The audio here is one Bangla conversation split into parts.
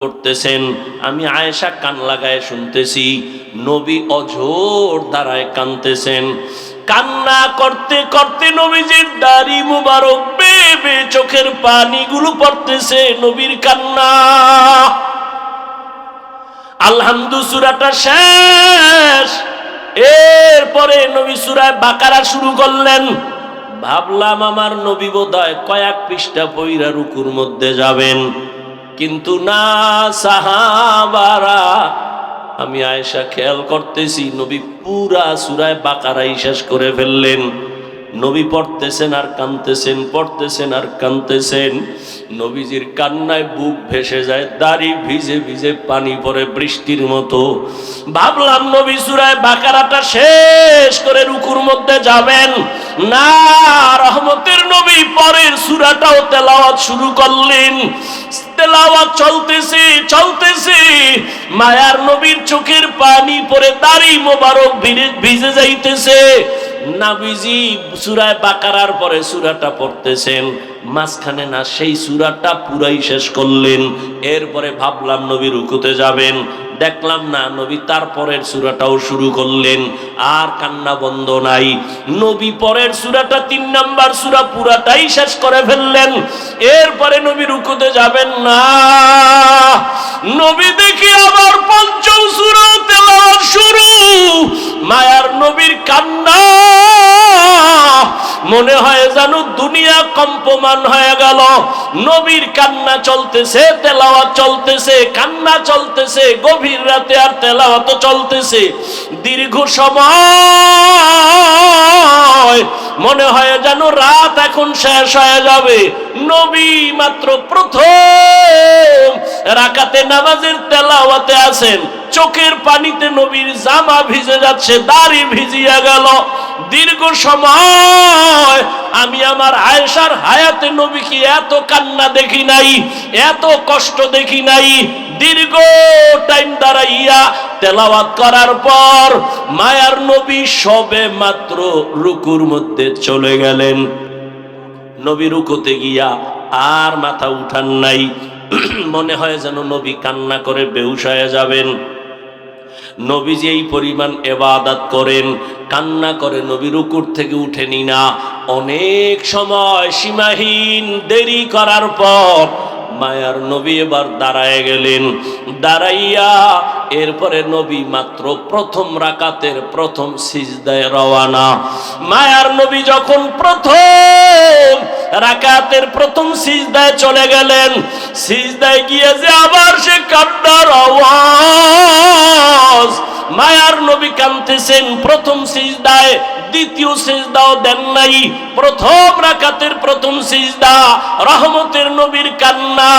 করতেছেন। আমি আয়েশা কান লাগায় শুনতেছি, নবী অঝোর দাঁড়ায় কাঁদতেছেন। কান্না করতে করতে নবীজির দাড়ি মুবারক বেয়ে বেয়ে চোখের পানিগুলো পড়তেছে, নবীর কান্না। আলহামদু সূরাটা শেষ, এরপরে নবী সূরা বাকারা শুরু করলেন। ভাবলাম আমার নবী বোধহয় কয়েক পৃষ্ঠা পইরা রুকুর মধ্যে যাবেন, কিন্তু না, সাহাবারা, আমি আয়েশা খেয়াল করতেছি নবী পুরা সূরা বাকারাই শেষ করে ফেললেন। নবী পড়তেছেন আর কাঁদতেছেন, পড়তেছেন আর কাঁদতেছেন। নবীজির কান্নায় বুক ভেসে যায়, দাড়ি ভিজে ভিজে পানি পড়ে বৃষ্টির মতো। ভাবলাম নবী সূরা বাকারাটা শেষ করে রুকুর মধ্যে যাবেন, না, রহমতের নবী পরের সূরাটাও তেলাওয়াত শুরু করলেন। তেলাওয়াত চলতেছে চলতেছে, মায়ার নবীর চোখের পানি পড়ে দাড়ি মোবারক ভিজে যাইতেছে। নবীজি সূরা বাকারার পরে সূরাটা পড়তেছেন, মাঝখানে না সেই সূরাটা পুরাই শেষ করলেন। এরপরে ভাবলাম নবী রুকুতে যাবেন, দেখলাম না, নবী তারপরের সূরাটাও শুরু করলেন। আর কান্না বন্ধ নাই। নবী পরের সূরাটা ৩ নাম্বার সূরা পুরাটাই শেষ করে ফেললেন। এরপরে নবী রুকুতে যাবেন না, নবী দেখি আবার ৫ম সূরা তেলাওয়াত শুরু। মায়ার নবীর কান্না, মনে হয় যেন দুনিয়া কম্পমান হয়ে গেল। নবীর কান্না চলতেছে, তেলাওয়াত চলতেছে, কান্না চলতেছে, গভীর রাতে আর তেলাওয়াত চলতেছে দীর্ঘ সময়। মনে হয় যেন রাত এখন শেষ হয়ে যাবে। নবী মাত্র প্রথম রাকাতে নামাজের তেলাওয়াতে আছেন, চোখের পানিতে নবীর জামা ভিজে যাচ্ছে, দাড়ি ভিজিয়া গেল। দীর্ঘ সময় আমি আমার আয়েশার হায়াতে নবীকে এত কান্না দেখি নাই, এত কষ্ট দেখি নাই। দীর্ঘ টাইম দাঁড়াইয়া তেলাওয়াত করার পর মায়ার নবী সবে মাত্র রুকুর মধ্যে চলে গেলেন। নবী রুকুতে গিয়া আর মাথা উঠান নাই। মনে হয় যেন নবী কান্না করে বেহুশ হয়ে যাবেন। নবীজি এই পরিমাণ ইবাদত করেন, কান্না করে নবী রুকুর থেকে উঠেনি না। অনেক সময় সীমাহীন দেরি করার পর মায়ার নবী এবার দাঁড়ায় গেলেন। দাঁড়াইয়া এরপরে নবী মাত্র প্রথম রাকাতের প্রথম সিজদায় রওয়ানা। মায়ার নবী যখন প্রথম রাকাতের প্রথম সিজদায় চলে গেলেন, সিজদায় গিয়ে যে আবার সে কান্নার আওয়াজ। মায়ার নবী কাঁদতেছেন প্রথম সিজদায়, দ্বিতীয় সিজদাও দেন নাই। প্রথম রাকাতের প্রথম সিজদা, রহমতের নবীর কান্না,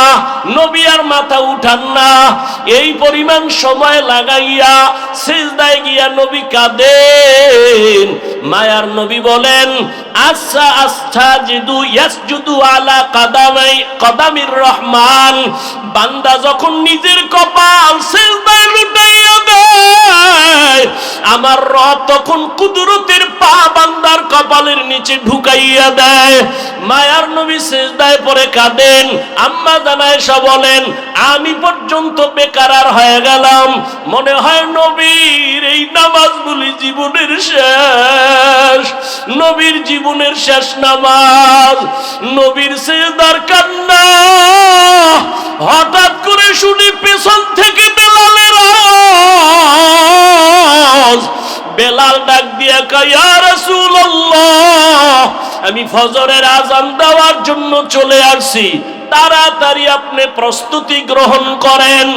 নবী আর মাথা উঠান না। এই পরিমাণ সময় লাগাইয়া সিজদায় গিয়া নবী কাঁদেন। মায়ার নবী বলেন, আচ্ছা আস্তাজিদু ইয়াসজুদু আলা কদামির রহমান। বান্দা যখন নিজের কপাল সিজদায় লুটাইয়া দেয়, আমার রব তখন কুদরতের পা বান্দার কপালের নিচে ঢুকাইয়া দেয়। মায়ার নবী সিজদায় পড়ে কাঁদেন। আম্মা জান আয়েশা বলেন, আমি পর্যন্ত বেকারার হয়ে গেলাম। মনে হয় নবীর এই নামাজগুলি জীবনের শেষ, নবীর জীবনের শেষ নামাজ। নবীর সিজদার কান্না হঠাৎ করে শুনি পেছন থেকে বেলালের আওয়াজ। বেলাল ডাক দিয়া কয়, ইয়া রাসূলুল্লাহ, আমি ফজরের আযান দেওয়ার জন্য চলে আসছি, তাড়াতাড়ি আপনি প্রস্তুতি গ্রহণ করেন।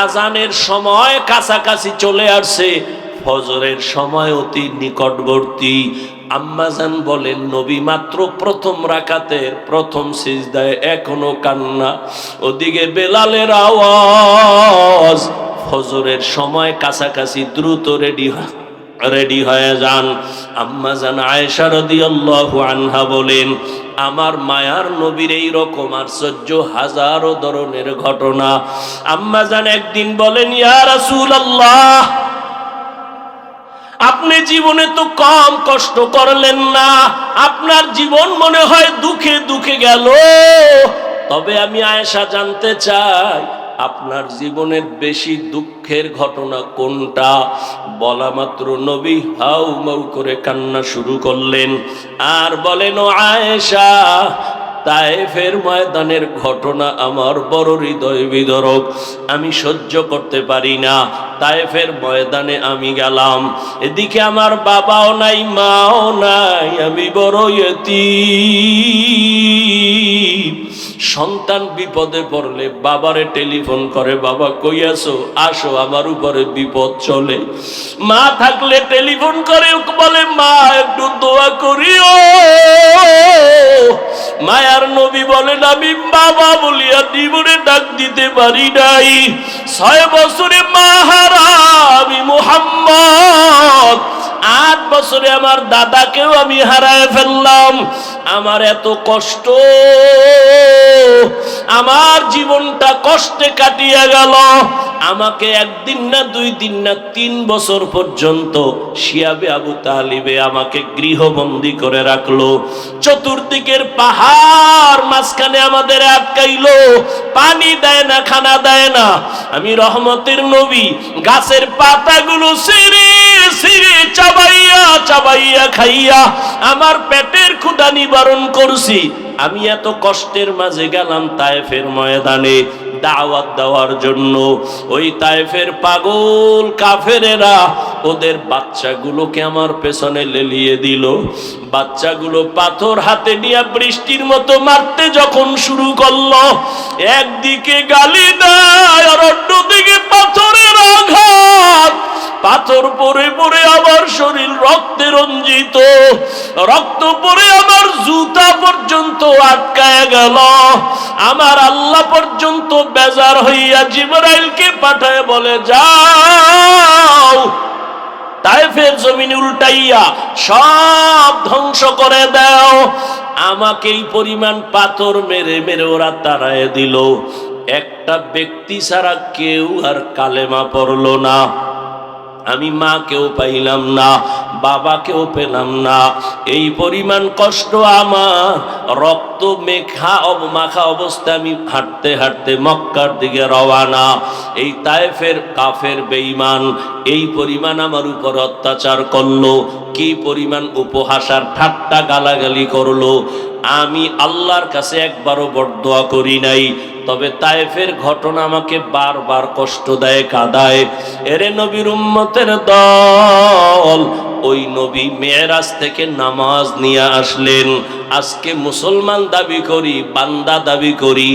আযানের সময় কাছাকাছি চলে আসছে, ফজরের সময় অতি নিকটবর্তী। আম্মাজান বলেন, নবী মাত্র প্রথম রাকাতের প্রথম সিজদায় এখনো কান্না, ওদিকে বেলালের আওয়াজ। ফজরের সময় কাছাকাছি, দ্রুত রেডি হয়ে যান। আম্মাজান আয়েশা রাদিয়াল্লাহু আনহা বলেন, আমার মায়ার নবীর এই রকম আশ্চর্য হাজারো ধরনের ঘটনা। আম্মাজান একদিন বলেন, ইয়া রাসূলুল্লাহ, আপনি জীবনে তো কম কষ্ট করলেন না, আপনার জীবন মনে হয় দুঃখে দুঃখে গেল। তবে আমি আয়েশা জানতে চাই, আপনার জীবনের বেশি দুঃখের ঘটনা কোনটা? বলা মাত্র নবী হাউ মাউ করে কান্না শুরু করলেন আর বলেন, ও আয়েশা, তায়েফের ময়দানের ঘটনা আমার বড় হৃদয় বিদারক, আমি সহ্য করতে পারি না। তায়েফের ময়দানে আমি গেলাম, এদিকে আমার বাবাও নাই, মাও নাই, আমি বড় ইতিম। সন্তান বিপদে পড়লে বাবারে টেলিফোন করে, বাবা কই আছো, আসো, আমার উপরে বিপদ চলে। মা থাকলে টেলিফোন করে বলে, মা একটু দোয়া করিও। মায়ার নবী বলেন, আমি বাবা বলিয়া জীবনে ডাক দিতে পারি নাই। 6 বছরে মা হারা আমি মুহাম্মদ, 8 বছরে আমার দাদাকেও আমি হারায় ফেললাম। আমার এত কষ্ট, আমার জীবনটা কষ্টে কাটিয়ে গেল। আমাকে 1 দিন না 2 দিন না 3 বছর পর্যন্ত শিয়াবে আবু তালিবে আমাকে গৃহবন্দী করে রাখলো। চতুর্দিকের পাহাড় মাঝখানে আমাদের আটকাইলো, পানি দেয় না, খানা দেয় না। আমি রহমতের নবী গাছের পাতাগুলো ছিঁড়ে ছিঁড়ে চাবাইয়া চাবাইয়া খাইয়া আমার পেটের ক্ষুধা নিবারণ করছি। আমি এত কষ্টের মাঝে গেলাম তায়েফের ময়দানে দাওয়াত দেওয়ার জন্য। ওই তায়েফের পাগল কাফেরেরা ওদের বাচ্চাগুলোকে আমার পেছনে লেলিয়ে দিল। বাচ্চাগুলো পাথর হাতে নিয়ে বৃষ্টির মতো মারতে যখন শুরু করলো, একদিকে গালি দেয় আর অন্যদিকে পাথরের আঘাত। পাথর পরে পরে আমার শরীর রক্তে রঞ্জিত, রক্ত পরে আমার জুতা পর্যন্ত আটকায় গেল। আমার আল্লাহ পর্যন্ত বেজার হইয়া জিবরাইলকে পাঠায় বলে, যাও তায়েফের জমিন উল্টাইয়া সব ধ্বংস করে দাও। আমাকে এই পরিমাণ পাথর মেরে মেরে ওরা তাড়ায় দিল। একটা ব্যক্তি ছাড়া কেউ আর কালেমা পড়লো না। আমি মাকেও পাইলাম না, বাবাকেও পেলাম না। এই পরিমাণ কষ্ট আমার, রক্ত মাখা অবস্থায় আমি হাঁটতে হাঁটতে মক্কার দিকে রওয়ানা। এই তায়েফের কাফের বেঈমান এই পরিমাণ আমার উপর অত্যাচার করলো, কি পরিমাণ উপহাস আর ঠাট্টা গালাগালি করলো। আমি আল্লাহর কাছে একবারও বরদোয়া করি নাই, তবে তায়েফের ঘটনা আমাকে বারবার কষ্ট দেয়, কাঁদায়। এরে নবীর উম্মতের দল, ওই নবী মেরাজ থেকে নামাজ নিয়ে আসলেন। আজকে মুসলমান দাবি করি, বান্দা দাবি করি।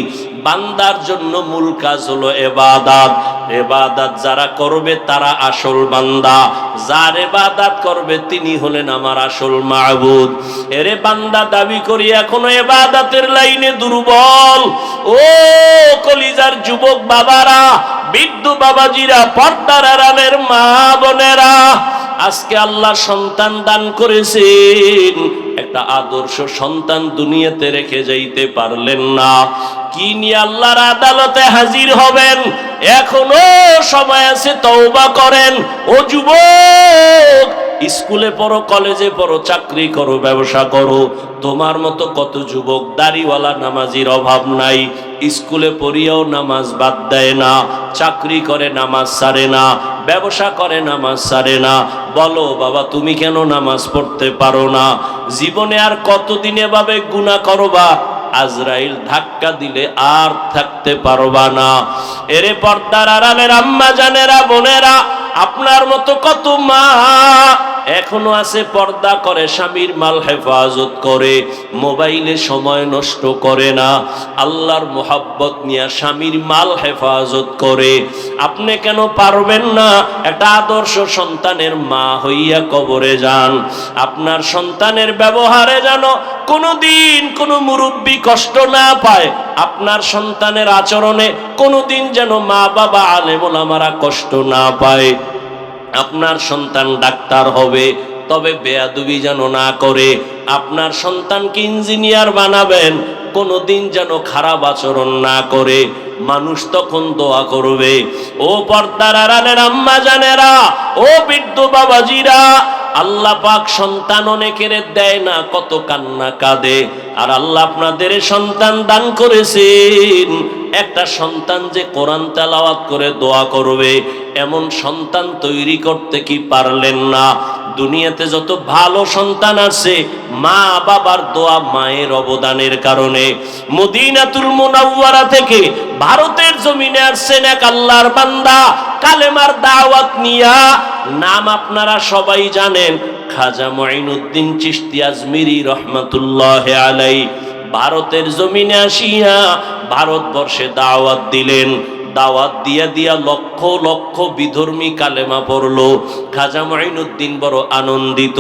বান্দার জন্য মূল কাজ হলো ইবাদত। ইবাদত যারা করবে তারা আসল বান্দা, যার ইবাদত করবে তিনি হলেন আমার আসল মাবুদ। এরে বান্দা দাবি করি, এখনো ইবাদতের লাইনে দুর্বল। ও কলিজার যুবক বাবারা, বৃদ্ধ বাবাজিরা, পর্দার আড়ালের মা বোনেরা, আজকে আল্লাহ সন্তান দান করেছেন, একটা আদর্শ সন্তান দুনিয়াতে রেখে যাইতে পারলেন না। কি নিয়ে আল্লাহর আদালতে হাজির হবেন? এখনো সময় আছে, তওবা করেন। ও যুবক, স্কুলে পড়ো, কলেজে পড়ো, চাকরি করো, ব্যবসা করো, তোমার মতো কত যুবক দাড়িওয়ালা নামাজির অভাব নাই। স্কুলে পড়িয়াও নামাজ বাদ দেয় না, চাকরি করে নামাজ ছাড়ে না, ব্যবসা করে নামাজ ছাড়ে না। বলো বাবা, তুমি কেন নামাজ পড়তে পারো না? জীবনে আর কতদিন এভাবে গুনাহ করবা? আজরাইল ধাক্কা দিলে আর থাকতে পারবা না। এরে পর্দার আড়ালের আম্মা জানেরা, বোনেরা, আপনার মতো কত মা এখনো আছে, পর্দা করে, স্বামীর মাল হেফাজত করে, মোবাইলে সময় নষ্ট করে না, আল্লাহর মোহাব্বত নিয়ে স্বামীর মাল হেফাজত করে। আপনি কেন পারবেন না? একটা আদর্শ সন্তানের মা হইয়া কবরে যান। আপনার সন্তানের ব্যবহারে যেন কোনোদিন কোনো মুরব্বী কষ্ট না পায়, আপনার সন্তানের আচরণে কোনোদিন যেন মা বাবা আলেম ওলামারা কষ্ট না পায়। আপনার সন্তান ডাক্তার হবে, তবে বেয়াদবি যেন না করে। আপনার সন্তানকে ইঞ্জিনিয়ার বানাবেন, কোনোদিন যেন খারাপ আচরণ না করে। মানুষ তখন দোয়া করবে। ও পর্দার আড়ালের আম্মা জানেরা, ও বৃদ্ধ বাবাজিরা, আল্লাহ পাক সন্তান অনেকের দেয় না, কত কান্না কাঁদে। আর আল্লাহ আপনাদের সন্তান দান করেছেন, একটা সন্তান যে কোরআন তেলাওয়াত করে দোয়া করবে, এমন সন্তান তৈরি করতে কি পারলেন না? দুনিয়াতে যত ভালো সন্তান আছে, মা বাবার দোয়া, মায়ের অবদানের কারণে। মদিনাতুল মুনাওয়ারা থেকে ভারতের জমিনে আসছেন এক আল্লাহর বান্দা, কালেমার দাওয়াত নিয়া। নাম আপনারা সবাই জানেন, খাজা মুঈনুদ্দিন চিশতি আজমিরি রহমাতুল্লাহ আলাইহি। ভারতের জমিনে আসিয়া ভারতবর্ষে দাওয়াত দিলেন। দাওয়াত দিয়া লক্ষ লক্ষ বিধর্মী কালেমা পড়লো। খাজা মুঈনুদ্দিন বড় আনন্দিত।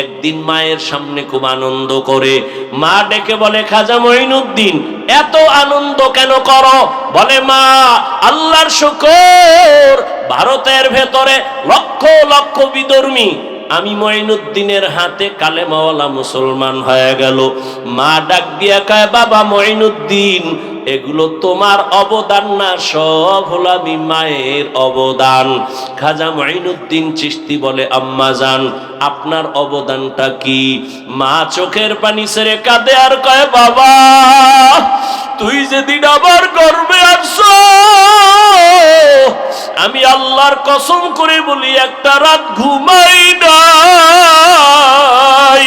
একদিন মায়ের সামনে খুব আনন্দ করে, মা ডেকে বলে, খাজা মুঈনুদ্দিন এত আনন্দ কেন করো? বলে, মা আল্লাহর শুকর, ভারতের ভেতরে লক্ষ লক্ষ বিধর্মী, আমি মুঈনুদ্দিনের হাতে কালেমাওয়ালা মুসলমান হয়ে গেল। মা ডাক দিয়া কয়, বাবা মুঈনুদ্দিন, এগুলো তোমার অবদান না, সব হলো আমি মায়ের অবদান। খাজা মুঈনুদ্দিন চিশতি বলে, আম্মা জান আপনার অবদানটা কি? মা চোখের পানি ছেড়ে কাঁদে আর কয়, বাবা তুই যেদিন আমার গর্ভে আসছো, আমি আল্লাহর কসম করে বলি একটা রাত ঘুমাই নাই।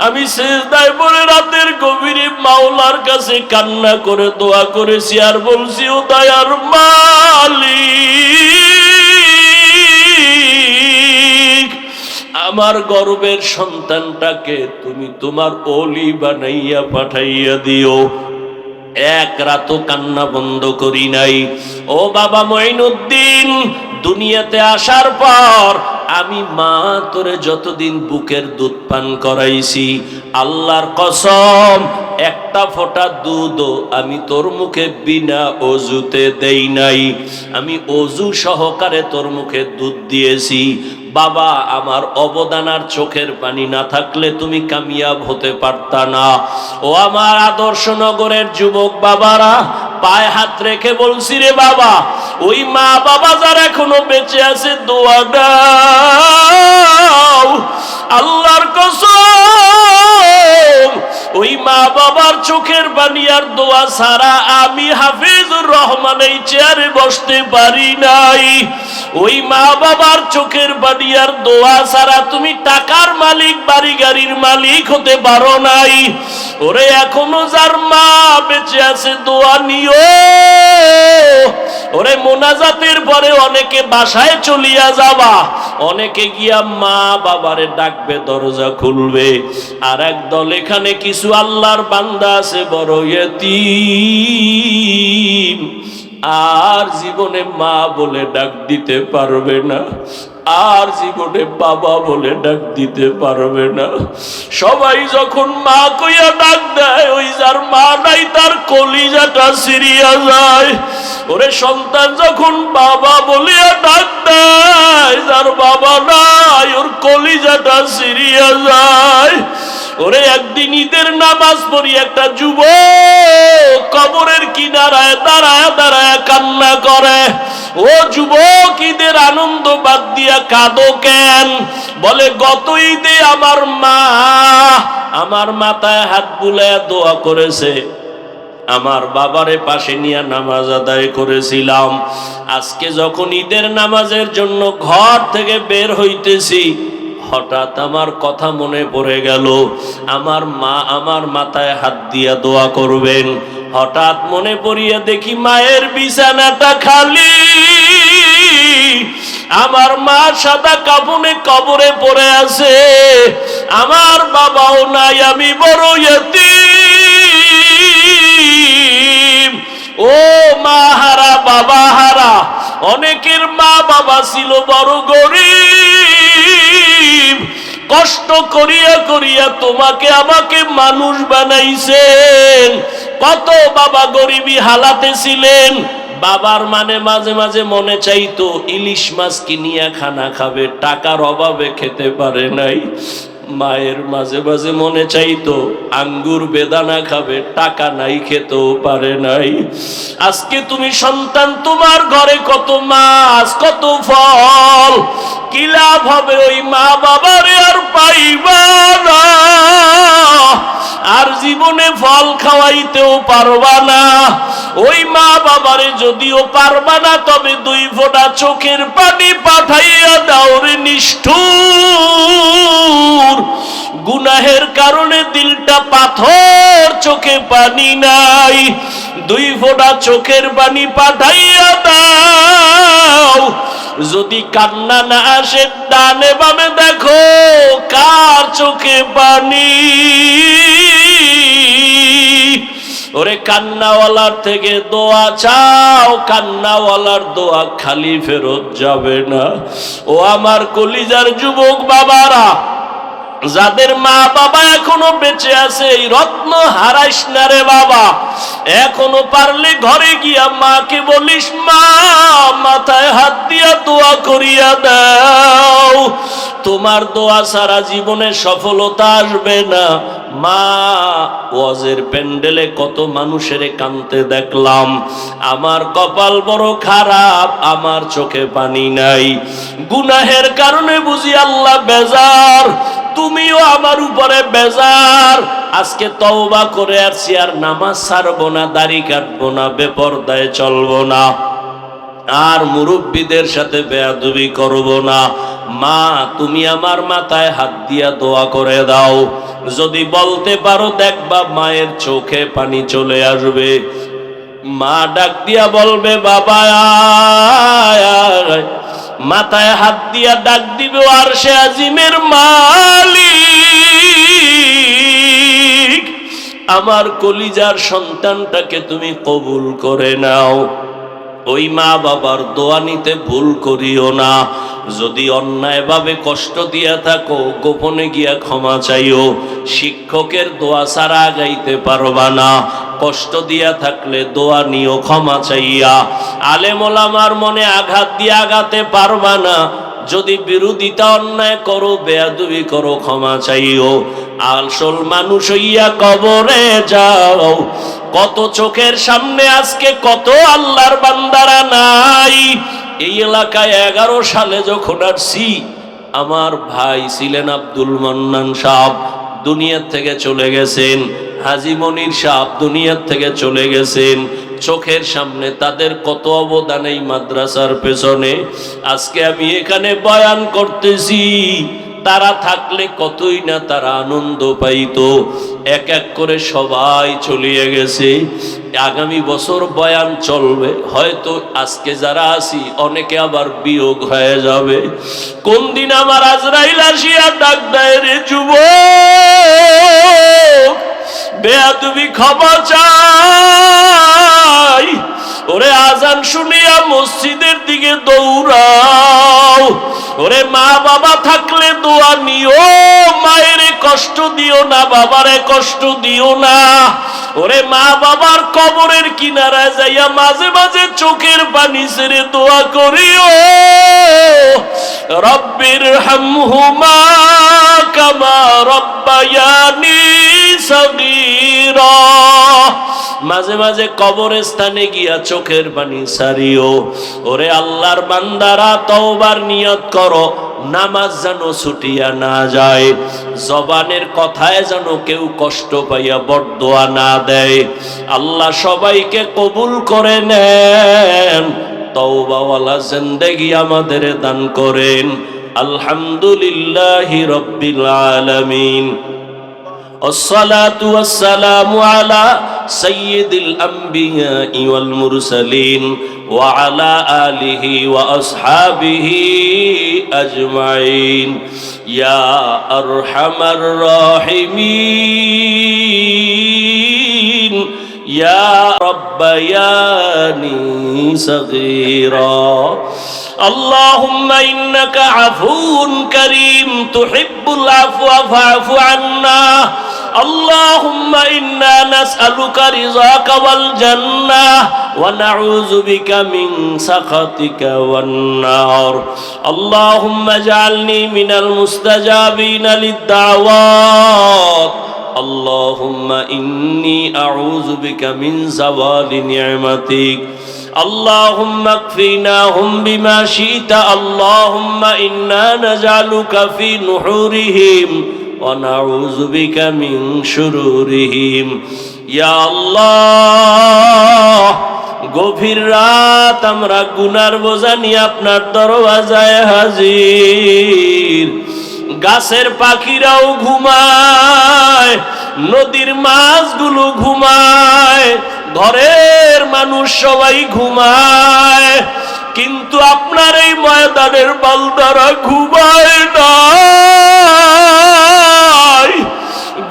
আমি সিজদায় পড়ে রাতের গভীরে মাওলার কাছে কান্না করে দোয়া করেছি আর বলছি, ও দয়ার মালিক, আমার গর্বের সন্তানটাকে তুমি তোমার ওলি বানাইয়া পাঠাইয়া দিও। এক রাতও কান্না বন্ধ করি নাই। ও বাবা মুঈনুদ্দিন, দুনিয়াতে আসার পর আমি মা তোরে যতদিন বুকের দুধ পান করাইছি, আল্লাহর কসম একটা ফোঁটা দুধও আমি তোর মুখে বিনা অজুতে দেই নাই। আমি অজু সহকারে তোর মুখে দুধ দিয়েছি। বাবা আমার অবদান আর চোখের পানি না থাকলে তুমি কামিয়াব হতে পারতা না। ও আমার আদর্শ নগরের যুবক বাবারা, পায়ে হাত রেখে বলছি রে বাবা, ওই মা বাবা যারা এখনো বেঁচে আছে দোয়া দাও। আল্লাহর কসম, ওই মা বাবার চোখের পানি আর দোয়া ছাড়া আমি হাফিজুর রহমান এই চেয়ারে বসতে পারি নাই। ওই মা বাবার চোখের পানি আর দোয়া ছাড়া তুমি টাকার মালিক, বাড়ি গাড়ির মালিক হতে পারো নাই। ওরে এখনো যার মা বেঁচে আছে দোয়া নিও। ওরে মোনাজাতের পরে অনেকে বাসায় চলিয়া যাবা, অনেকে গিয়া মা বাবারে ডাকবে, দরজা খুলবে। আর এক দল এখানে কিছু আল্লাহর বান্দা আছে বড় ইয়তীম, আর জীবনে মা বলে ডাক দিতে পারবে না, আর জীবনে বাবা বলে ডাক দিতে পারবে না। সবাই যখন মা কইয়া ডাক দেয়, ওই যার মা নাই তার কলিজাটা ছিঁড়িয়া যায়। ওরে সন্তান যখন বাবা বলিয়া ডাক দেয়, যার বাবা নাই ওর কলিজাটা ছিঁড়িয়া যায়। ওরে একদিন ঈদের নামাজ পড়ি একটা যুবক কবরের কিনারায় দাঁড়ায় দাঁড়ায় কান্না করে। ও যুবক, ঈদের আনন্দ বাদ দিয়া কাঁদো কেন? বলে, গত ঈদে আমার মা আমার মাথায় হাত বুলাইয়া দোয়া করেছে, আমার বাবারে পাশে নিয়ে নামাজ আদায় করেছিলাম। আজকে যখন ঈদের নামাজের জন্য ঘর থেকে বের হইতেছি, হঠাৎ আমার কথা মনে পড়ে গেল, আমার মা আমার মাথায় হাত দিয়া দোয়া করবেন। হঠাৎ মনে পড়িয়া দেখি মায়ের বিছানাটা খালি, আমার মা সাদা কাফনে কবরে পড়ে আছে, আমার বাবাও নাই, আমি বড় ইয়তীম। ও মা হারা বাবা হারা, অনেকের মা বাবা ছিল বড় গরিব, কষ্ট করিয়া করিয়া তোমাকে আমাকে মানুষ বানাইছেন। কত বাবা গরিবী হালাতে ছিলেন, বাবার মানে মাঝে মাঝে মনে চাইতো ইলিশ মাছ কিনিয়া খানা খাবে, টাকার অভাবে খেতে পারে নাই। মায়ের মাঝে মাঝে মনে চাইতো আঙ্গুর বেদানা খাবে, টাকা নাই, খেতেও পারে নাই। আজকে তুমি সন্তান, তোমার ঘরে কত মাছ, কত ফল, কি লাভ হবে? ওই মা বাবারে আর পাইবা না, আর জীবনে ফল খাওয়াইতেও পারবা না। ওই মা বাবারে যদিও পারবা না, তবে 2 ফোঁটা চোখের পানি পাঠাইয়া দাও রে নিষ্ঠুর। গুনাহের কারণে দিলটা পাথর, চোখে পানি নাই, 2 ফোঁটা চোখের পানি পাঠাইয়া দাও। যদি কান্না না আসে, ডানে বামে দেখো কার চোখে পানি। ওরে কান্নাওয়ালার থেকে দোয়া চাও, কান্নাওয়ালার দোয়া খালি ফেরত যাবে না। ও আমার কলিজার যুবক বাবারা, যাদের মা বাবা এখনো বেঁচে আছে, এই রত্ন হারাইস না রে বাবা। এখনো পারলে ঘরে গিয়া মাকে বলিস, মা মাথায় হাত দিয়া দোয়া করিয়া দাও। তোমার দোয়া সারা জীবনে সফলতা আসবে না। মা, ওয়াজের প্যান্ডেলে কত মানুষের কাঁদতে দেখলাম, আমার কপাল বড় খারাপ, আমার চোখে পানি নাই। গুনাহের কারণে বুঝি আল্লাহ বেজার, তুমিও আমার উপরে বেজার। আজকে তওবা করে আসছি, আর নামাজ ছাড়বো না, দাড়ি কাটবো না, বেপরদায় চলবো না, আর মুরব্বীদের সাথে বেয়াদবি করব না। মা, তুমি আমার মাথায় হাত দিয়া দোয়া করে দাও। যদি বলতে পারো, দেখবা মায়ের চোখে পানি চলে আসবে। মা ডাক দিয়া বলবে, বাবা আয়। মাথায় হাত দিয়া ডাক দিবে, আর সে আজিমের মালিক, আমার কলিজার সন্তানটাকে তুমি কবুল করে নাও। ওই মা বাবার দোয়া নিতে ভুল করিও না। যদি অন্যায়ভাবে কষ্ট দিয়া থাকো, গোপনে গিয়া ক্ষমা চাইও। শিক্ষকের দোয়া ছাড়া আগাইতে পারবা না। কষ্ট দিয়া থাকলে দোয়া নিও ক্ষমা চাইয়া। আলেম ওলামার মনে আঘাত দিয়ে আগাতে পারবা না। যদি বিরোধিতা অন্যায় করো, বেয়াদবি করো, ক্ষমা চাইও। আসল মানুষ হইয়া কবরে যাও। কত চোখের সামনে আজকে কত আল্লাহর বান্দারা নাই। এই এলাকায় 11 সালে যখন আসছি, আমার ভাই ছিলেন আব্দুল মান্নান সাহেব, দুনিয়ার থেকে চলে গেছেন। হাজী মনির সাহেব দুনিয়ার থেকে চলে গেছেন। চোখের সামনে তাদের কত অবদান এই মাদ্রাসার পেছনে। আজকে আমি এখানে বয়ান করতেছি, তারা থাকলে কতই না তারা আনন্দ পাইতো। এক এক করে সবাই চলিয়ে গেছে। আগামী বছর বয়ান চলবে, হয়তো আজকে যারা আছি অনেকে আবার বিয়োগ হয়ে যাবে। কোন দিন আমার আজরাইল আসিয়া ডাক দেয়, রে যুবক, বেয়াদবি ক্ষমা চাই। ওরে আজান শুনিয়া মসজিদের দিকে দৌড়াও। ওরে মা বাবা থাকলে দোয়া নিও, মায়ের কষ্ট দিও না, বাবারে কষ্ট দিও না। ওরে মা বাবার কবরের কিনারায় যাইয়া মাঝে মাঝে চোখের পানি ছেড়ে দোয়া করিও, রব্বির হামহুমা কামা রব্বায়ানি সগীরা। মাঝে মাঝে কবরস্থানে গিয়া চোখের পানি সারিও। ওরে আল্লাহর বান্দারা, তওবার নিয়ত করো, নামাজ যেন ছুটিয়া না যায়। জবানের কথায় যেন কেউ কষ্ট পাইয়া বরদোয়া না দেয়। আল্লাহ সবাইকে কবুল করে নেন। তওবাওয়ালা জিন্দেগি আমাদের দান করেন। আলহামদুলিল্লাহি রাব্বিল আলামিন। الصلاة والسلام على سيد الأنبياء والمرسلين وعلى آله وأصحابه أجمعين يا أرحم الراحمين يا ربياني صغيرا اللهم إنك عفو كريم تحب العفو فاعف عنا আল্লাহুম্মা ইন্না নাসআলুকা রিযাকা ওয়াল জান্নাহ ওয়া নাউযু বিকা মিন সাখাতিকা ওয়ান নার। আল্লাহুম্মা জাআলনি মিনাল মুস্তাজাবিনা লিদ-দাওয়াত। আল্লাহুম্মা ইন্নী আউযু বিকা মিন যাওয়ালি নি'মাতিক। আল্লাহুম্মা কফিনাহুম বিমা শি'তা। আল্লাহুম্মা ইন্না নাজআলুকা ফি নুহুরিহিম ওয়া নাউযু বিকা মিন শুরুরিহিম। ইয়া আল্লাহ, গভীর রাত আমরা গুনার বোঝা নিয়ে আপনার দরওয়াজায় হাজির। গাছের পাখিরাও ঘুমায়, নদীর মাছগুলো ঘুমায়, ঘরের মানুষ সবাই ঘুমায়, কিন্তু আপনার এই ময়দানের বান্দারা ঘুমায় না।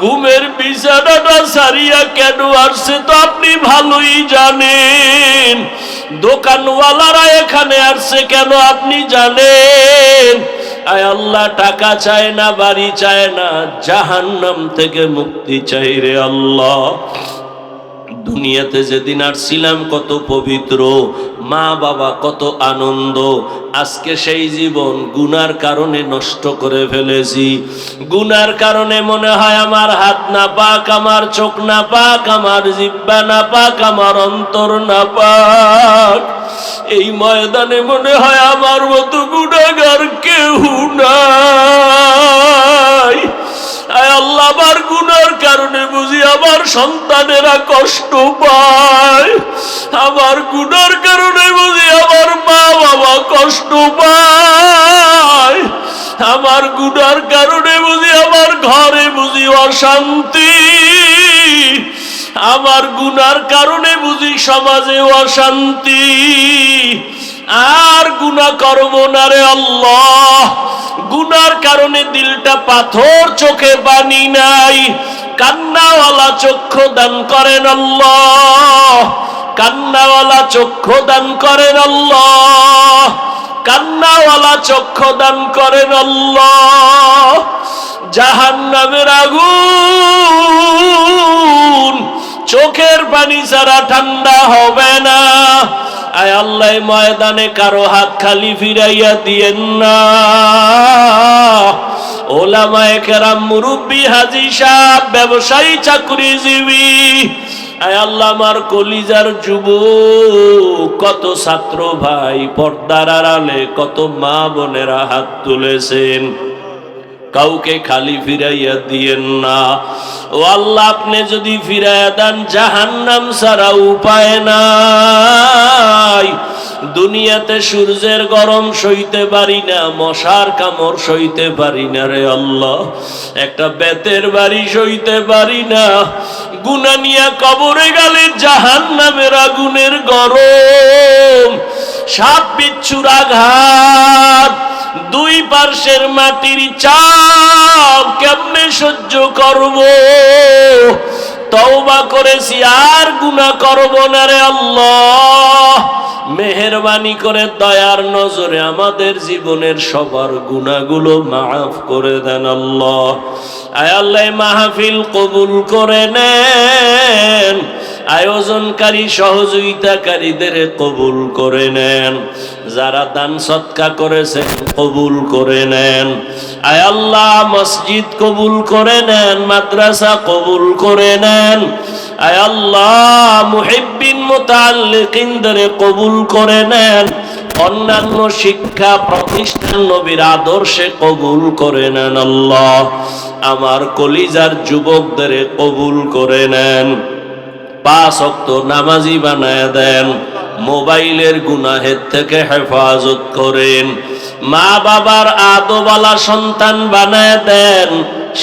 ঘুমের বিছানাটা সারিয়া কেন আসছে তো আপনি ভালোই জানেন। দোকানওয়ালারা এখানে আসছে কেন আপনি জানেন। আয় আল্লাহ, টাকা চায় না, বাড়ি চায় না, জাহান্নাম থেকে মুক্তি চাই রে আল্লাহ। দুনিয়াতে যেদিন আসছিলাম কত পবিত্র, মা বাবা কত আনন্দ, আজকে সেই জীবন গুনার কারণে নষ্ট করে ফেলেছি। গুনার কারণে মনে হয় আমার হাত না পাক, আমার চোখ না পাক, আমার জিহ্বা না পাক, আমার অন্তর না পাক। এই ময়দানে মনে হয় আমার মতো গুনাহগার কেউ নাই। আয় আল্লাহ, আমার গুনার কারণে বুঝি আমার সন্তানেরা কষ্ট পায়, আমার গুনার কারণে বুঝি আমার মা বাবা কষ্ট পায়, আমার গুনার কারণে বুঝি আমার ঘরে বুঝি অশান্তি, আমার গুনার কারণে বুঝি সমাজে অশান্তি। আর গুনাহ করব না রে আল্লাহ। গুনার কারণে দিলটা পাথর, চোখে পানি নাই। কান্নাওয়ালা চক্ষু দান করেন আল্লাহ, কান্নাওয়ালা চক্ষু দান করেন আল্লাহ, কান্নাওয়ালা চক্ষু দান করেন আল্লাহ। জাহান্নামের আগুন চোখের পানি ছাড়া ঠান্ডা হবে না। আয় আল্লাহ, ময়দানে কারো হাত খালি ফিরাইয়া দিয়েন না। ওলামায়ে কেরাম, মুরব্বী, হাজী সাহেব, ব্যবসায়ী, চাকরিজীবী, আয় আল্লাহ, আমার কলিজার যুবক, কত ছাত্র ভাই পর্দার আড়ালে, কত মা বোনেরা হাত তুলেছেন, কাউকে খালি ফিরাইয়া দিয়েন না। ও আল্লাহ, আপনি যদি ফিরাইয়া দেন জাহান্নাম ছাড়া উপায় নাই। দুনিয়াতে সূর্যের গরম সইতে পারি না, মশার কামড় সইতে পারি না রে আল্লাহ, একটা বেতের বাড়ি সইতে পারি না। গুনাহ নিয়া কবরে গেলে জাহান্নামের আগুনের গরম, সাপ বিচ্ছুর আঘাত, দুই পার্শ্বের মাটির চাপ কেমনে সহ্য করব। তওবা করেছি, আর গুনাহ করব না রে আল্লাহ। মেহেরবানি করে দয়ার নজরে আমাদের জীবনের সবার গুনাহগুলো মাফ করে দেন আল্লাহ। আয় আল্লাহ, মাহফিল কবুল করে নেন, আয়োজনকারী সহযোগিতাকারীদের কবুল করে নেন, যারা দান সদকা করেছেন কবুল করে নেন। আয় আল্লাহ, মসজিদ কবুল করে নেন, মাদ্রাসা কবুল করে নেন। আয় আল্লাহ, মুহিব্বিন মুতাআল্লিকিনদের কবুল করে নেন। অন্যান্য শিক্ষা প্রতিষ্ঠান নবীর আদর্শে কবুল করে নেন আল্লাহ। আমার কলিজার যুবকদের কবুল করে নেন, 5 ওয়াক্ত নামাজি বানায় দেন, মোবাইলের গুনাহের থেকে হেফাজত করেন, মা বাবার আদওয়ালা সন্তান বানায় দেন,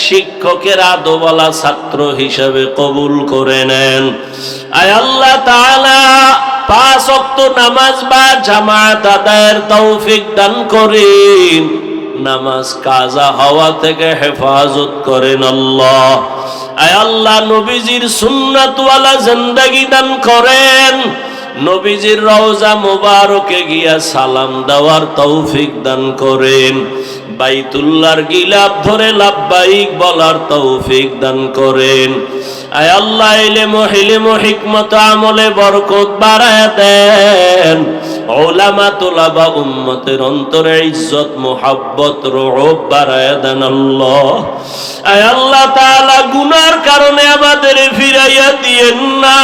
শিক্ষকের আদওয়ালা ছাত্র হিসেবে কবুল করে নেন। আয় আল্লাহ তাআলা, 5 ওয়াক্ত নামাজ বা জামাত আদায়ের তৌফিক দান করেন, নামাজ কাজা হওয়া থেকে হেফাজত করেন আল্লাহ। আয় আল্লাহ, নবীজির সুন্নাতওয়ালা জিন্দেগি দান করেন, নবীজির রওজা মোবারকে গিয়া সালাম দেওয়ার তৌফিক দান করেন, বাইতুল্লাহর গিলাফ ধরে লাব্বাইক বলার তৌফিক দান করেন। আয় আল্লাহ ইলম হিকমত আমলে বরকত বাড়ায় দেন, উলামা তুলাবা উম্মতের অন্তরে ইজ্জত মুহাব্বত রুউব বাড়ায় দেন আল্লাহ। আয় আল্লাহ তাআলা গুনার কারণে আমাদের ফিরাইয়া দিয়েন না,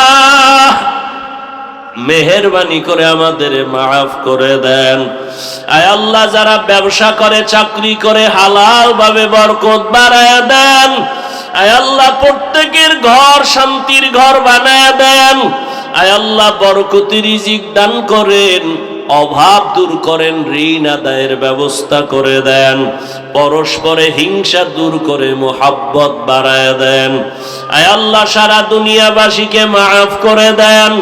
মেহেরবানি করে আমাদের মাফ করে দেন। আয় আল্লাহ যারা ব্যবসা করে চাকরি করে হালাল ভাবে বরকত বাড়ায় দেন। আয় আল্লাহ প্রত্যেকের ঘর শান্তির ঘর বানায় দেন। আয় আল্লাহ বরকতি রিজিক দান করেন, অভাব দূর করেন, ঋণ আদায়ের ব্যবস্থা করে দেন, পরস্পরে হিংসা দূর করে মোহাব্বত বাড়ায় দেন। আয় আল্লাহ সারা দুনিয়াবাসীকে মাফ করে দেন।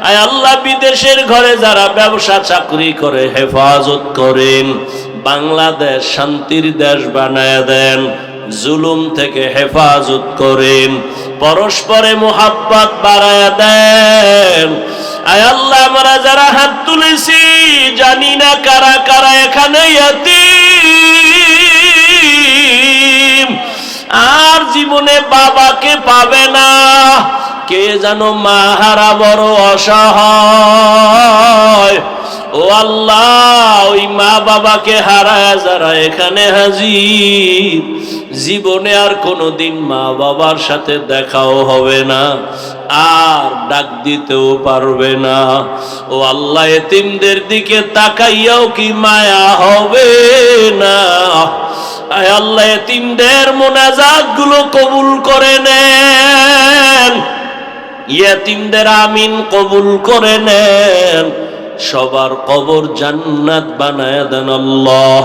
আয় আল্লাহ বিদেশের ঘরে যারা ব্যবসা চাকরি করে হেফাজত করেন, বাংলাদেশ শান্তির দেশ বানায় দেন, জুলুম থেকে হেফাজত করেন, পরস্পরে মোহাব্বত বাড়ায় দেন। আয় আল্লাহ আমরা যারা হাত তুলেছি জানি না কারা কারা এখানে ইয়াতীম, আর জীবনে বাবাকে পাবে না, কে যেন মা হারা বড় অসহায়। ও আল্লাহ ওই মা বাবাকে হারায় যারা এখানে হাজির, জীবনে আর কোনোদিন মা বাবার সাথে দেখাও হবে না, আর ডাক দিতেও পারবে না। ও আল্লাহ এতিমদের দিকে তাকাইয়াও কি মায়া হবে না? আয় আল্লাহ এতিমদের মোনাজাত গুলো কবুল করে নেন, ইয়েতিমদের আমিন কবুল করে নেন, সবার কবর জান্নাত বানায় দেন আল্লাহ,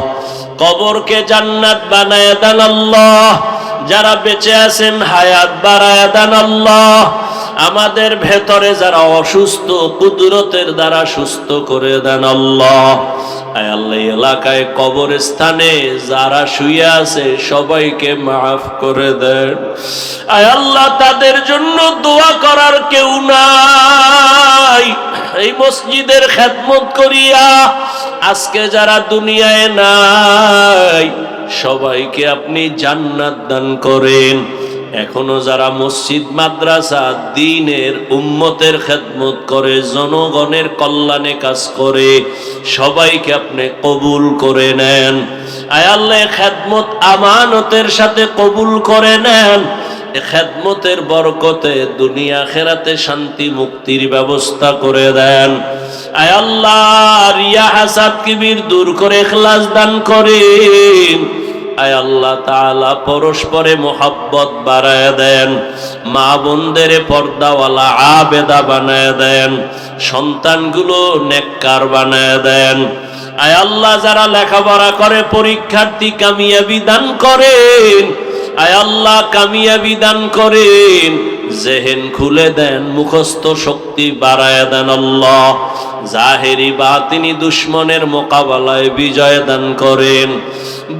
কবরকে জান্নাত বানায় দেন আল্লাহ। যারা বেঁচে আছেন হায়াত বাড়ায় দেন আল্লাহ। আমাদের ভেতরে যারা অসুস্থ কুদরতের দ্বারা সুস্থ করে দেন আল্লাহ। আয় আল্লাহ এলাকায় কবরস্থানে যারা শুয়ে আছে সবাইকে মাফ করে দেন। আয় আল্লাহ তাদের জন্য দোয়া করার কেউ নাই। এই মসজিদের খেদমত করিয়া আজকে যারা দুনিয়ায় নাই সবাইকে আপনি জান্নাত দান করেন। এখনো যারা মসজিদ মাদ্রাসা দ্বীনের উম্মতের খেদমত করে জনগণের কল্যাণে কাজ করে সবাইকে আপনি কবুল করে নেন। আয় আল্লাহ খেদমত আমানতের সাথে কবুল করে নেন। খেদমতের বরকতে দুনিয়া আখিরাতে শান্তি মুক্তির ব্যবস্থা করে দেন। আয় আল্লাহ রিয়া হাসাদ কিবির দূর করে ইখলাস দান করেন। আয় আল্লাহ তাআলা পরস্পরে মোহাব্বত বাড়ায় দেন, মা বোনদের পর্দাওয়ালা আবেদা বানায় দেন, সন্তানগুলো নেককার বানায় দেন। আয় আল্লাহ যারা লেখাপড়া করে পরীক্ষার্থী কামিয়াবি দান করেন। আয় আল্লাহ কামিয়াবি দান করেন, জেহেন খুলে দেন, মুখস্থ শক্তি বাড়ায় দেন আল্লাহ। জাহেরি বাতিনি দুশ্মনের মোকাবেলায় বিজয় দান করেন,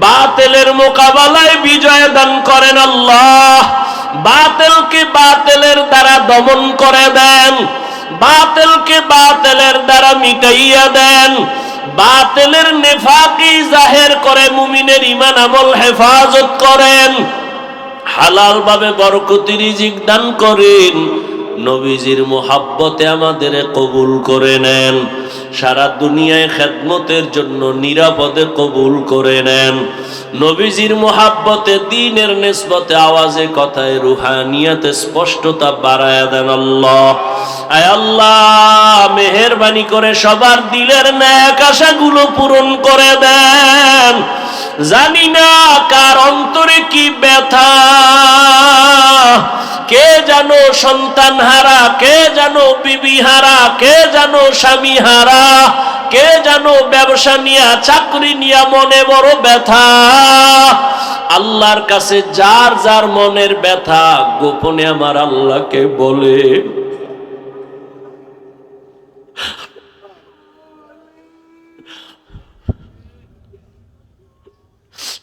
বাতিলের মোকাবেলায় বিজয় দান করেন আল্লাহ। বাতিলকে বাতিলের দ্বারা দমন করে দেন, বাতিলকে বাতিলের দ্বারা মিটাইয়া দেন, বাতিলের নেফাকি জাহের করে মুমিনের ঈমান আমল হেফাজত করেন, হালাল ভাবে বরকতি রিজিক দান করেন। নবীজির মুহাব্বতে আমাদের কবুল করে নেন, সারা দুনিয়ায় খেদমতের জন্য নিরাপদে কবুল করে নেন। নবীজির মুহাব্বতে দ্বীনের নিসবতে আওয়াজে কথায় রুহানিয়াতে স্পষ্টতা বাড়ায়া দেন আল্লাহ। আয় আল্লাহ মেহেরবানি করে সবার দিলের নেক আশাগুলো পূরণ করে দেন। জানি না কার অন্তরে কি ব্যথা, কে জানো সন্তান হারা, কে জানো বিবি হারা, কে জানো স্বামী হারা, কে জানো ব্যবসা নিয়া চাকরি নিয়া মনে বড় ব্যথা। আল্লাহর কাছে যার যার মনের ব্যথা গোপনে আমার আল্লাহকে বলে।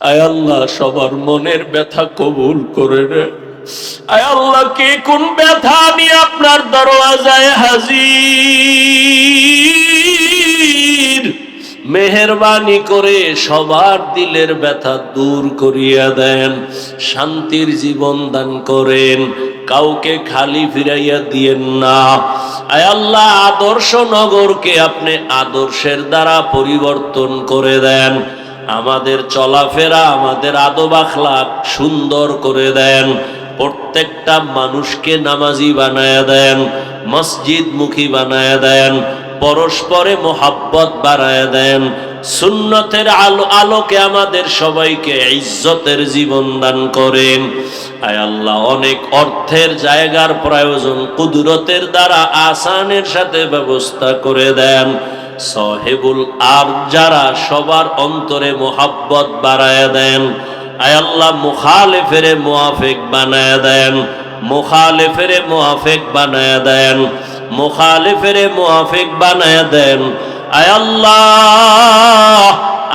আয় আল্লাহ সবার মনের ব্যথা কবুল করে রে। আয় আল্লাহ, কে কোন ব্যথা নিয়ে আপনার দরওয়াজায় হাজির, মেহেরবানি করে সবার দিলের ব্যথা দূর করিয়া দেন, শান্তির জীবন দান করেন, কাউকে খালি ফিরাইয়া দিয়েন না। আয় আল্লাহ, আদর্শ নগরকে আপনি আদর্শের দ্বারা পরিবর্তন করে দেন, আমাদের চলাফেরা, আমাদের আদব আখলাক সুন্দর করে দেন, প্রত্যেকটা মানুষকে নামাজি বানায়া দেন, মসজিদ মুখী বানায়া দেন, পরস্পরে মোহাব্বত বাড়ায়া দেন, সুন্নতের আলোকে আমাদের সবাইকে ইজ্জতের জীবন দান করেন। আয় আল্লাহ, অনেক অর্থের জায়গার প্রয়োজন, কুদরতের দ্বারা আসানের সাথে ব্যবস্থা করে দেন। সাহেবুল আর যারা, সবার অন্তরে মোহাব্বত বাড়ায়া দেন। আয় আল্লাহ, মুখালেফেরে মুআফিক বানায়া দেন, মুখালেফেরে মুআফিক বানায়া দেন, মুখালেফেরে মুআফিক বানায়া দেন। আয় আল্লাহ,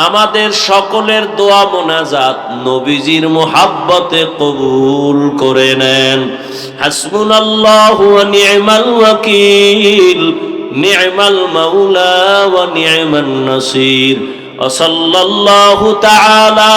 আমাদের সকলের দোয়া মোনাজাত নবীজির মুহাব্বতে কবুল করে নেন। হাসবুনাল্লাহু ওয়া নি'মাল ওয়াকিল, নি'মাল মাওলা ওয়া নি'মান নাসির। ওয়া সাল্লাল্লাহু তাআলা